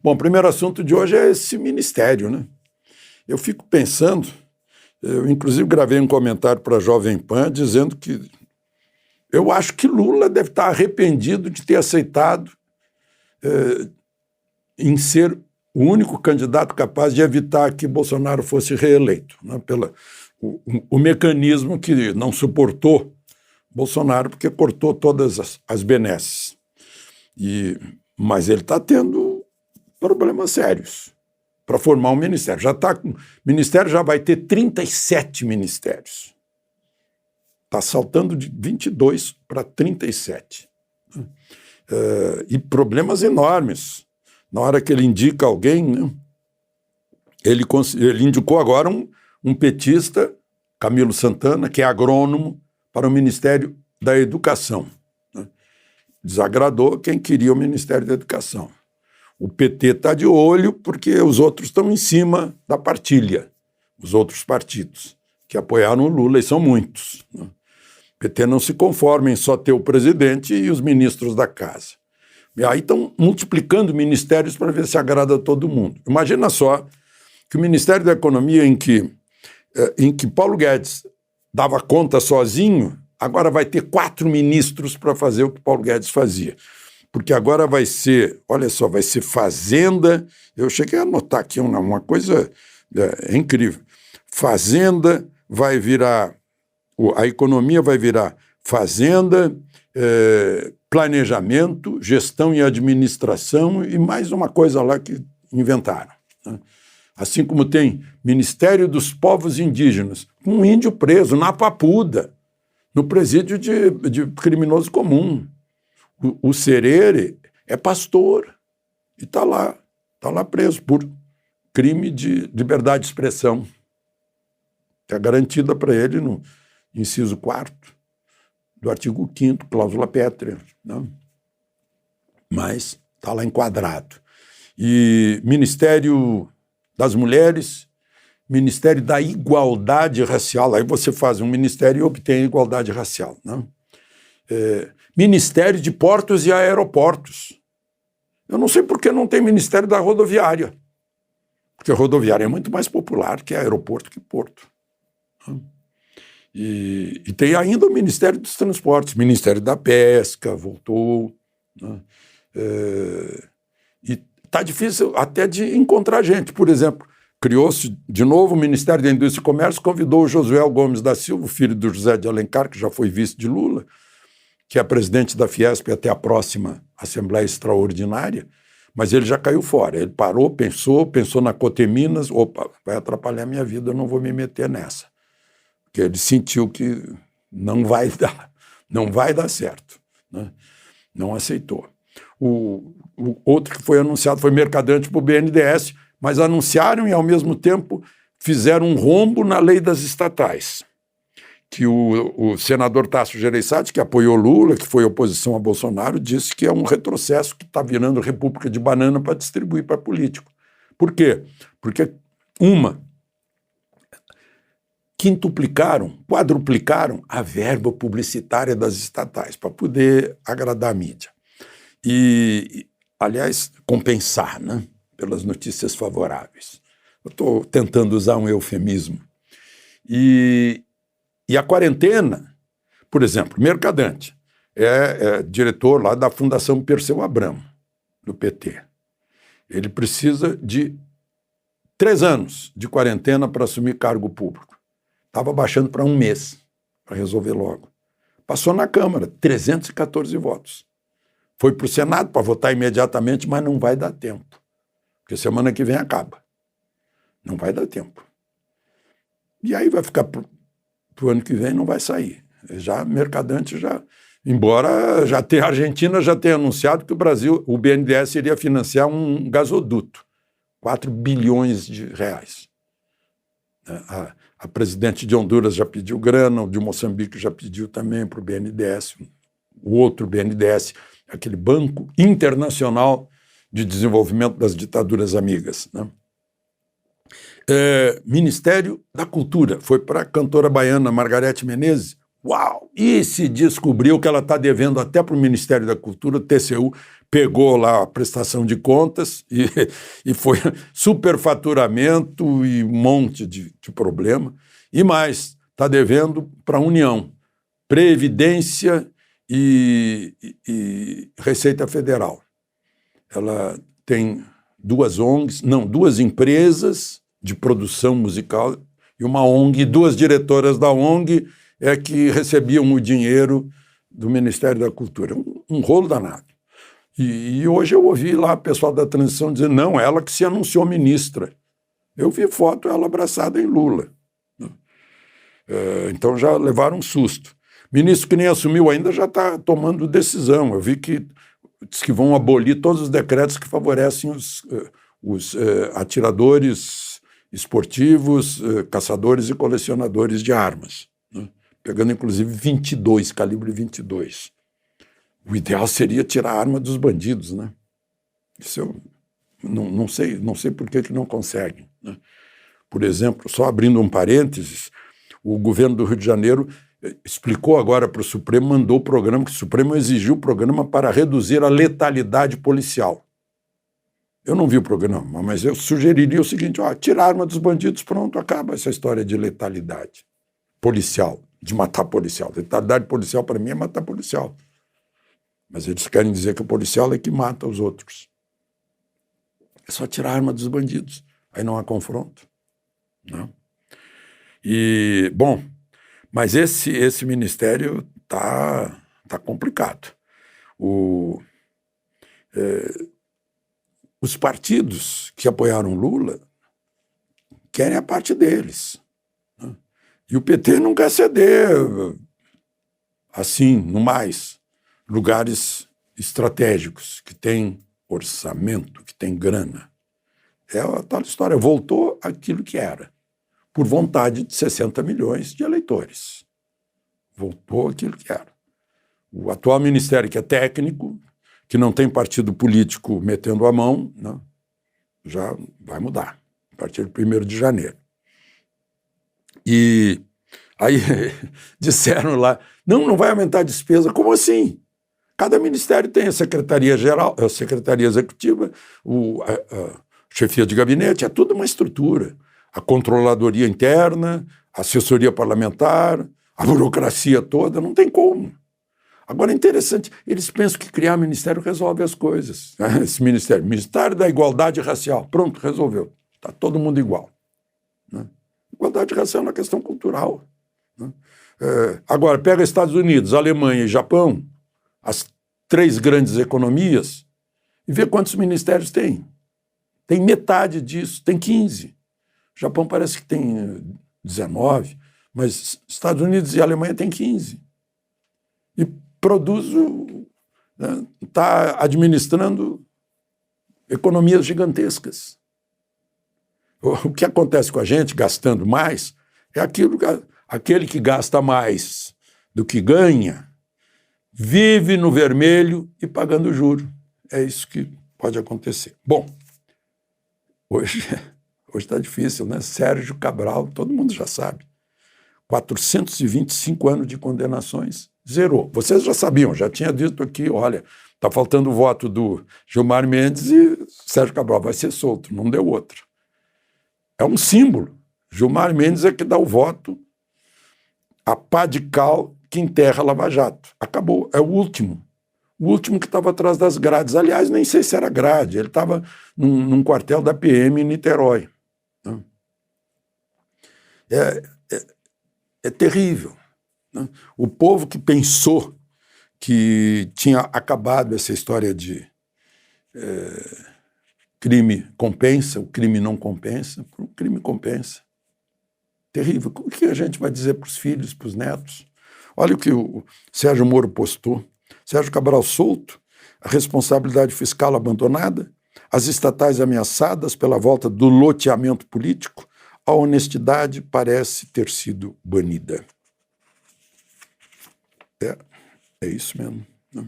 Bom, o primeiro assunto de hoje é esse ministério, né? Eu fico pensando, eu inclusive gravei um comentário para a Jovem Pan dizendo que eu acho que Lula deve estar arrependido de ter aceitado em ser o único candidato capaz de evitar que Bolsonaro fosse reeleito, né? O mecanismo que não suportou Bolsonaro porque cortou todas as benesses. Mas ele está tendo problemas sérios para formar um ministério. O ministério já vai ter 37 ministérios. Está saltando de 22 para 37. E problemas enormes. Na hora que ele indica alguém, né, ele indicou agora um petista, Camilo Santana, que é agrônomo, para o Ministério da Educação. Né? Desagradou quem queria o Ministério da Educação. O PT está de olho porque os outros estão em cima da partilha, os outros partidos que apoiaram o Lula, e são muitos. Né? O PT não se conforma em só ter o presidente e os ministros da casa. E aí estão multiplicando ministérios para ver se agrada a todo mundo. Imagina só que o Ministério da Economia, em que Paulo Guedes dava conta sozinho, agora vai ter 4 ministros para fazer o que Paulo Guedes fazia. Porque agora vai ser, olha só, vai ser Fazenda. Eu cheguei a anotar aqui uma coisa incrível. Fazenda vai virar, a economia vai virar Fazenda, Planejamento, Gestão e Administração e mais uma coisa lá que inventaram. Né? Assim como tem Ministério dos Povos Indígenas, um índio preso na Papuda, no presídio de criminoso comum. O Serere é pastor e está lá preso por crime de liberdade de expressão, que é garantida para ele no inciso 4º do artigo 5º, cláusula pétrea. Né? Mas está lá enquadrado. E Ministério das Mulheres, Ministério da Igualdade Racial, aí você faz um ministério e obtém a igualdade racial. Né? Ministério de Portos e Aeroportos. Eu não sei por que não tem Ministério da Rodoviária, porque a rodoviária é muito mais popular que aeroporto que porto. E tem ainda o Ministério dos Transportes, Ministério da Pesca, voltou. Né? E está difícil até de encontrar gente. Por exemplo, criou-se de novo o Ministério da Indústria e Comércio, convidou o Josué Gomes da Silva, filho do José de Alencar, que já foi vice de Lula, que é presidente da Fiesp até a próxima Assembleia Extraordinária, mas ele já caiu fora. Ele parou, pensou na Coteminas, opa, vai atrapalhar a minha vida, eu não vou me meter nessa. Porque ele sentiu que não vai dar certo. Né? Não aceitou. O outro que foi anunciado foi mercadante para o BNDES, mas anunciaram e, ao mesmo tempo, fizeram um rombo na lei das estatais. Que o senador Tasso Gereissati, que apoiou Lula, que foi oposição a Bolsonaro, disse que é um retrocesso que está virando república de banana para distribuir para político. Por quê? Porque quadruplicaram a verba publicitária das estatais para poder agradar a mídia. E, aliás, compensar, né, pelas notícias favoráveis. Eu estou tentando usar um eufemismo. E a quarentena, por exemplo, mercadante, é diretor lá da Fundação Perseu Abramo, do PT. Ele precisa de 3 anos de quarentena para assumir cargo público. Estava baixando para 1 mês, para resolver logo. Passou na Câmara, 314 votos. Foi para o Senado para votar imediatamente, mas não vai dar tempo. Porque semana que vem acaba. Não vai dar tempo. E aí vai ficar para o ano que vem, não vai sair. Mercadante embora já tenha, a Argentina já tenha anunciado que o BNDES iria financiar um gasoduto, 4 bilhões de reais. A presidente de Honduras já pediu grana, o de Moçambique já pediu também para o BNDES, o outro BNDES, aquele Banco Internacional de Desenvolvimento das Ditaduras Amigas. Né? Ministério da Cultura, foi para a cantora baiana Margareth Menezes, Uau! E se descobriu que ela está devendo até para o Ministério da Cultura, o TCU pegou lá a prestação de contas e foi superfaturamento e um monte de problema. E mais, está devendo para a União, Previdência e Receita Federal. Ela tem duas empresas de produção musical e uma ONG, duas diretoras da ONG que recebiam o dinheiro do Ministério da Cultura. Um rolo danado. E hoje eu ouvi lá o pessoal da transição dizer, não, ela que se anunciou ministra. Eu vi foto ela abraçada em Lula. Então já levaram um susto. Ministro que nem assumiu ainda já está tomando decisão. Eu vi que diz que vão abolir todos os decretos que favorecem os atiradores esportivos, caçadores e colecionadores de armas, né? Pegando inclusive 22, calibre 22. O ideal seria tirar a arma dos bandidos, né? Isso eu não sei por que não conseguem, né? Por exemplo, só abrindo um parênteses, o governo do Rio de Janeiro explicou agora para o Supremo, mandou o programa, que o Supremo exigiu o programa para reduzir a letalidade policial. Eu não vi o programa, mas eu sugeriria o seguinte, tirar a arma dos bandidos, pronto, acaba essa história de letalidade policial, de matar policial. Letalidade policial, para mim, é matar policial. Mas eles querem dizer que o policial é que mata os outros. É só tirar a arma dos bandidos. Aí não há confronto, né? E, bom, mas esse ministério tá complicado. Os partidos que apoiaram Lula querem a parte deles, né? E o PT não quer ceder assim, no mais, lugares estratégicos, que tem orçamento, que tem grana. É a tal história, voltou aquilo que era, por vontade de 60 milhões de eleitores. Voltou aquilo que era. O atual ministério, que é técnico, que não tem partido político metendo a mão, né, já vai mudar, a partir de 1º de janeiro. E aí disseram lá, não vai aumentar a despesa. Como assim? Cada ministério tem a secretaria-geral, a secretaria executiva, a chefia de gabinete, é tudo uma estrutura. A controladoria interna, a assessoria parlamentar, a burocracia toda, não tem como. Agora é interessante, eles pensam que criar ministério resolve as coisas. Esse Ministério da Igualdade Racial, pronto, resolveu. Está todo mundo igual, né? Igualdade racial é uma questão cultural, né? Agora, pega Estados Unidos, Alemanha e Japão, as 3 grandes economias, e vê quantos ministérios tem. Tem metade disso, tem 15. O Japão parece que tem 19, mas Estados Unidos e Alemanha tem 15. E produz, está administrando economias gigantescas. O que acontece com a gente, gastando mais, é aquele que gasta mais do que ganha, vive no vermelho e pagando juro. É isso que pode acontecer. Bom, hoje está difícil, né? Sérgio Cabral, todo mundo já sabe. 425 anos de condenações, zerou. Vocês já sabiam, já tinha dito aqui, olha, está faltando o voto do Gilmar Mendes e Sérgio Cabral vai ser solto, não deu outra. É um símbolo. Gilmar Mendes é que dá o voto, a pá de cal que enterra Lava Jato. Acabou, é o último. O último que estava atrás das grades. Aliás, nem sei se era grade, ele estava num quartel da PM em Niterói, né? É terrível, né? O povo que pensou que tinha acabado essa história de crime compensa, o crime não compensa, o crime compensa. Terrível. O que a gente vai dizer para os filhos, para os netos? Olha o que o Sérgio Moro postou. Sérgio Cabral solto, a responsabilidade fiscal abandonada, as estatais ameaçadas pela volta do loteamento político, a honestidade parece ter sido banida. É isso mesmo, né?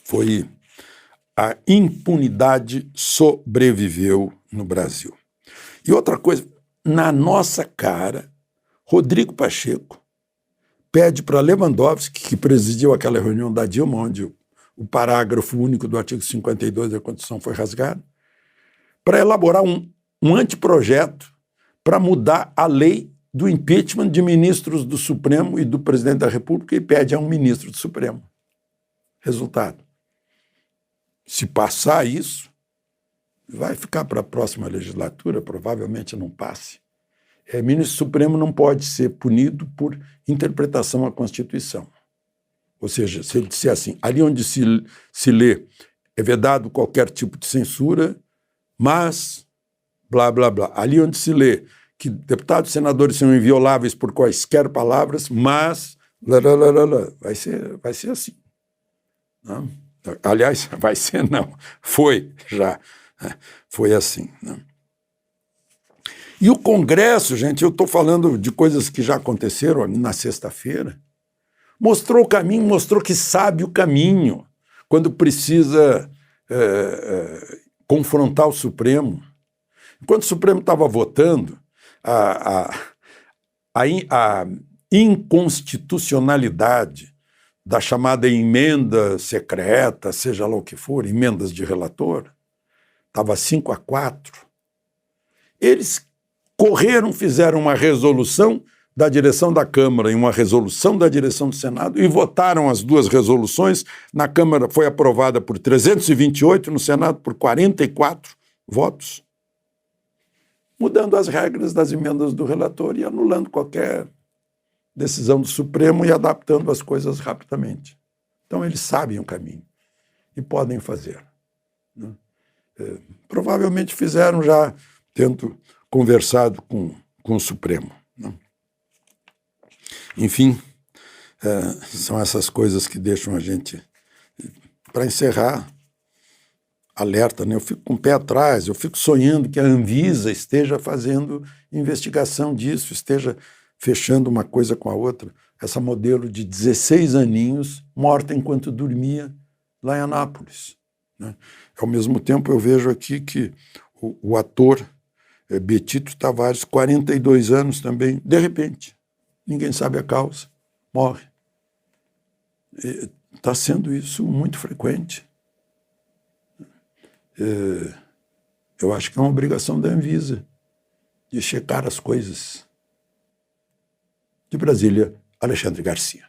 Foi a impunidade sobreviveu no Brasil. E outra coisa, na nossa cara, Rodrigo Pacheco pede para Lewandowski, que presidiu aquela reunião da Dilma, onde o parágrafo único do artigo 52 da Constituição foi rasgado, para elaborar um anteprojeto para mudar a lei do impeachment de ministros do Supremo e do presidente da República e pede a um ministro do Supremo. Resultado: se passar isso, vai ficar para a próxima legislatura, provavelmente não passe. Ministro Supremo não pode ser punido por interpretação à Constituição. Ou seja, se ele disser assim, ali onde se lê é vedado qualquer tipo de censura, mas blá, blá, blá. Ali onde se lê que deputados e senadores são invioláveis por quaisquer palavras, mas blá, blá, blá, blá, vai ser assim. Não? Aliás, vai ser não. Foi já. Foi assim. Não? E o Congresso, gente, eu estou falando de coisas que já aconteceram na sexta-feira, mostrou o caminho, mostrou que sabe o caminho quando precisa confrontar o Supremo. Enquanto o Supremo estava votando, a inconstitucionalidade da chamada emenda secreta, seja lá o que for, emendas de relator, estava 5-4. Eles correram, fizeram uma resolução da direção da Câmara e uma resolução da direção do Senado e votaram as duas resoluções. Na Câmara foi aprovada por 328, no Senado por 44 votos, mudando as regras das emendas do relator e anulando qualquer decisão do Supremo e adaptando as coisas rapidamente. Então eles sabem o caminho e podem fazer. Né? Provavelmente fizeram já tendo conversado com o Supremo. Né? Enfim, são essas coisas que deixam a gente... Para encerrar, alerta, né? Eu fico com o pé atrás, eu fico sonhando que a Anvisa esteja fazendo investigação disso, esteja fechando uma coisa com a outra. Essa modelo de 16 aninhos, morta enquanto dormia lá em Anápolis. Né? Ao mesmo tempo, eu vejo aqui que o ator Betito Tavares, 42 anos também, de repente, ninguém sabe a causa, morre. Está sendo isso muito frequente. Eu acho que é uma obrigação da Anvisa de checar as coisas. De Brasília, Alexandre Garcia.